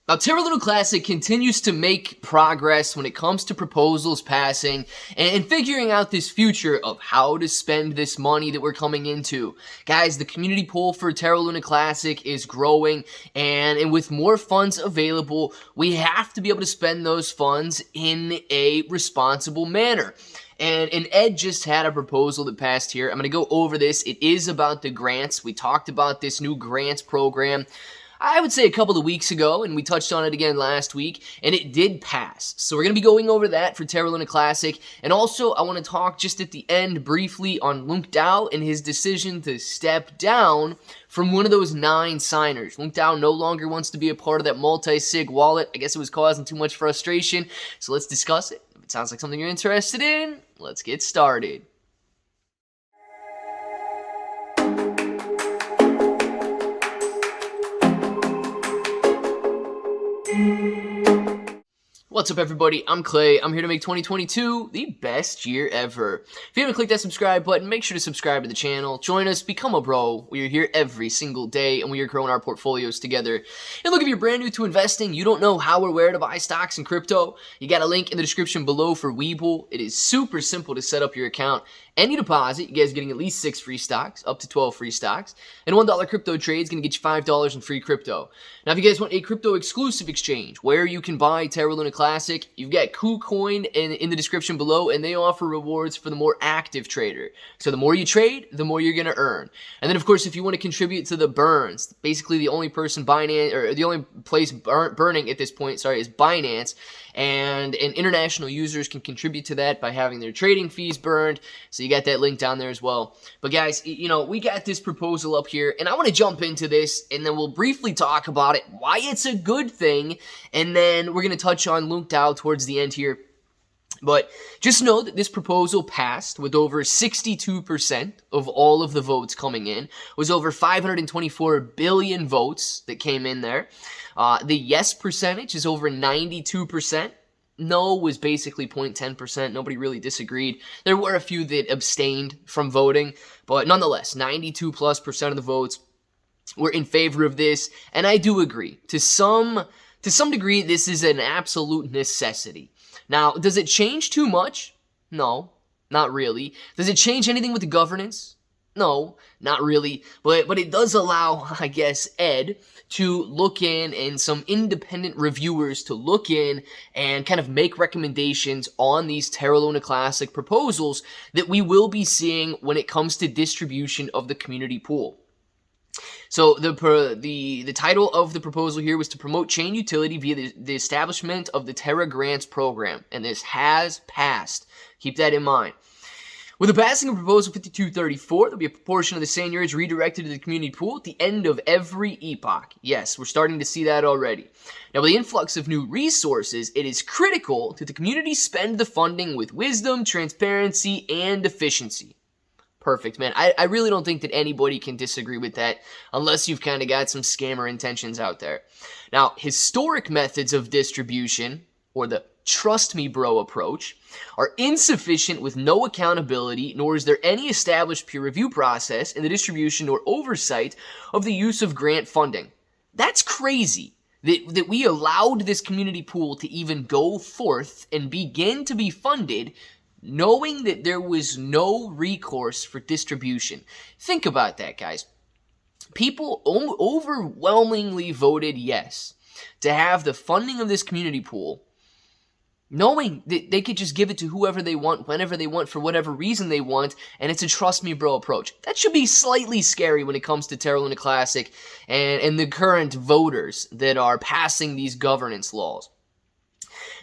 Now, Terra Luna Classic continues to make progress when it comes to proposals passing and figuring out this future of how to spend this money that we're coming into. Guys, the community pool for Terra Luna Classic is growing, and with more funds available, we have to be able to spend those funds in a responsible manner. And Ed just had a proposal that passed here. I'm going to go over this. It is about the grants. We talked about this new grants program, I would say a couple of weeks ago, and we touched on it again last week, and it did pass. So we're going to be going over that for Terra Luna Classic, and also I want to talk just at the end briefly on LUNC and his decision to step down from one of those 9 signers. LUNC no longer wants to be a part of that multi-sig wallet. I guess it was causing too much frustration, so let's discuss it. If it sounds like something you're interested in, let's get started. What's up, everybody? I'm Clay. I'm here to make 2022 the best year ever. If you haven't clicked that subscribe button, make sure to subscribe to the channel. Join us, become a bro. We are here every single day, and we are growing our portfolios together. And look, if you're brand new to investing, you don't know how or where to buy stocks and crypto, you got a link in the description below for Webull. It is super simple to set up your account. Any deposit, you guys are getting at least 6 free stocks, up to 12 free stocks. And $1 crypto trade is going to get you $5 in free crypto. Now, if you guys want a crypto exclusive exchange where you can buy Terra Luna Classic, you've got KuCoin in the description below, and they offer rewards for the more active trader. So the more you trade, the more you're going to earn. And then, of course, if you want to contribute to the burns, basically the only person Binance, or the only place burning at this point, is Binance. And international users can contribute to that by having their trading fees burned. So you got that link down there as well. But guys, you know, we got this proposal up here, and I want to jump into this, and then we'll briefly talk about it, why it's a good thing, and then we're going to touch on LUNC towards the end here. But just know that this proposal passed with over 62% of all of the votes coming in. It was over 524 billion votes that came in there. The yes percentage is over 92%. No was basically 0.10%. Nobody really disagreed. There were a few that abstained from voting, but nonetheless, 92+% of the votes were in favor of this, and I do agree. To some degree, this is an absolute necessity. Now, does it change too much? No, not really. Does it change anything with the governance? No, not really. But it does allow, I guess, Ed to look in and some independent reviewers to look in and kind of make recommendations on these Terra Luna Classic proposals that we will be seeing when it comes to distribution of the community pool. So the title of the proposal here was to promote chain utility via the establishment of the Terra Grants program, and this has passed. Keep that in mind. With the passing of Proposal 5234, there'll be a proportion of the seigniorage redirected to the community pool at the end of every epoch. Yes, we're starting to see that already. Now, with the influx of new resources, it is critical that the community spend the funding with wisdom, transparency, and efficiency. Perfect, man. I really don't think that anybody can disagree with that unless you've kind of got some scammer intentions out there. Now, historic methods of distribution, or the trust me bro approach, are insufficient with no accountability, nor is there any established peer review process in the distribution or oversight of the use of grant funding. That's crazy that we allowed this community pool to even go forth and begin to be funded knowing that there was no recourse for distribution. Think about that, guys. People overwhelmingly voted yes to have the funding of this community pool, knowing that they could just give it to whoever they want, whenever they want, for whatever reason they want, and it's a trust me bro approach. That should be slightly scary when it comes to Terra Luna Classic and the current voters that are passing these governance laws.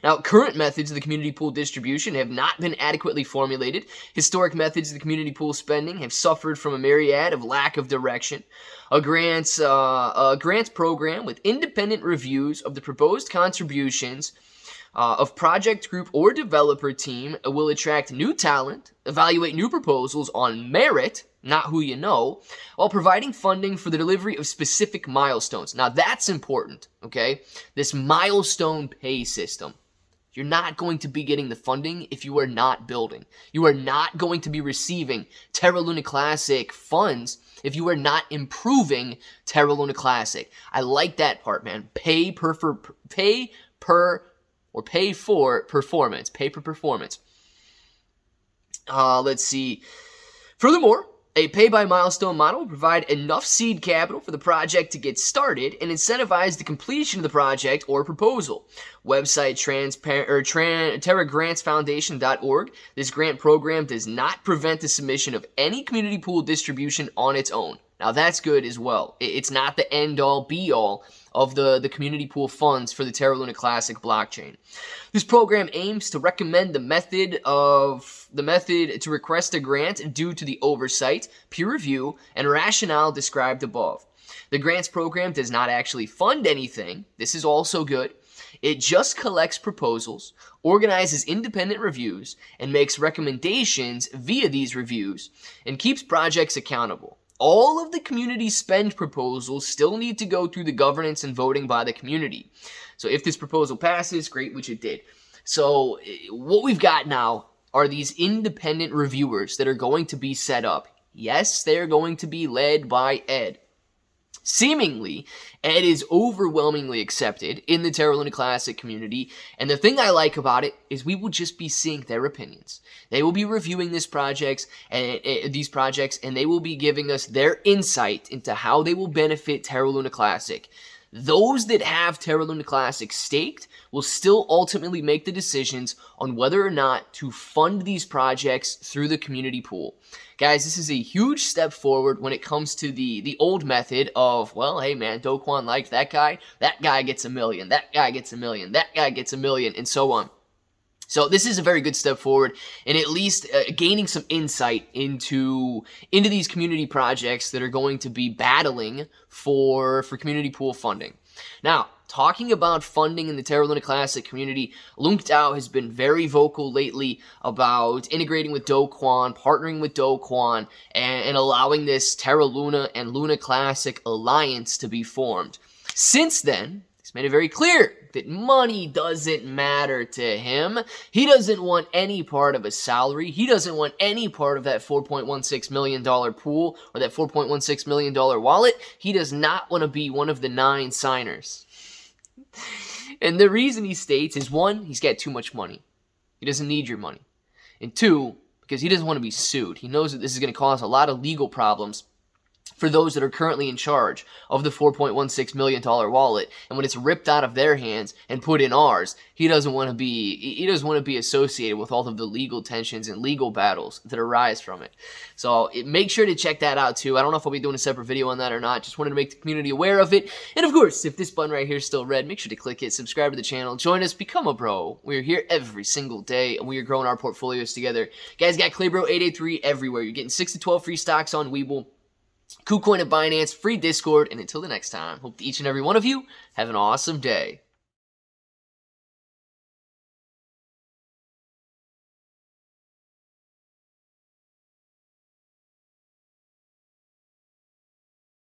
Now, current methods of the community pool distribution have not been adequately formulated. Historic methods of the community pool spending have suffered from a myriad of lack of direction. A grants program with independent reviews of the proposed contributions of project group or developer team will attract new talent, evaluate new proposals on merit, not who you know, while providing funding for the delivery of specific milestones. Now, that's important, okay? This milestone pay system. You're not going to be getting the funding if you are not building. You are not going to be receiving Terra Luna Classic funds if you are not improving Terra Luna Classic. I like that part, man. Pay for performance. Pay for performance. Let's see. Furthermore, a pay-by-milestone model will provide enough seed capital for the project to get started and incentivize the completion of the project or proposal. Website terragrantsfoundation.org. This grant program does not prevent the submission of any community pool distribution on its own. Now that's good as well. It's not the end-all, be-all of the community pool funds for the Terra Luna Classic blockchain. This program aims to recommend the method to request a grant due to the oversight, peer review, and rationale described above. The grants program does not actually fund anything. This is also good. It just collects proposals, organizes independent reviews, and makes recommendations via these reviews, and keeps projects accountable. All of the community spend proposals still need to go through the governance and voting by the community. So if this proposal passes, great, which it did. So what we've got now are these independent reviewers that are going to be set up. Yes, they're going to be led by Ed. Seemingly, Ed is overwhelmingly accepted in the Terra Luna Classic community, and the thing I like about it is we will just be seeing their opinions. They will be reviewing these projects, and they will be giving us their insight into how they will benefit Terra Luna Classic. Those that have Terra Luna Classic staked will still ultimately make the decisions on whether or not to fund these projects through the community pool. Guys, this is a huge step forward when it comes to the old method of, well, hey man, Do Kwon liked that guy gets $1 million, that guy gets $1 million, that guy gets $1 million, and so on. So this is a very good step forward in at least gaining some insight into these community projects that are going to be battling for community pool funding. Now, talking about funding in the Terra Luna Classic community, LUNC has been very vocal lately about integrating with Do Kwon, partnering with Do Kwon, and allowing this Terra Luna and Luna Classic alliance to be formed. Since then, he's made it very clear that money doesn't matter to him. He doesn't want any part of a salary. He doesn't want any part of that $4.16 million pool or that $4.16 million wallet. He does not want to be one of the 9 signers. And the reason he states is, 1, he's got too much money. He doesn't need your money. And 2, because he doesn't want to be sued. He knows that this is going to cause a lot of legal problems for those that are currently in charge of the $4.16 million wallet, and when it's ripped out of their hands and put in ours, he doesn't want to be associated with all of the legal tensions and legal battles that arise from it. So make sure to check that out too. I don't know if I'll be doing a separate video on that or not. Just wanted to make the community aware of it. And of course, if this button right here is still red, make sure to click it, subscribe to the channel, join us, become a bro. We're here every single day, and we are growing our portfolios together. Guys, got ClayBro 883 everywhere. You're getting 6 to 12 free stocks on Webull, KuCoin at Binance, free Discord, and until the next time, hope each and every one of you have an awesome day.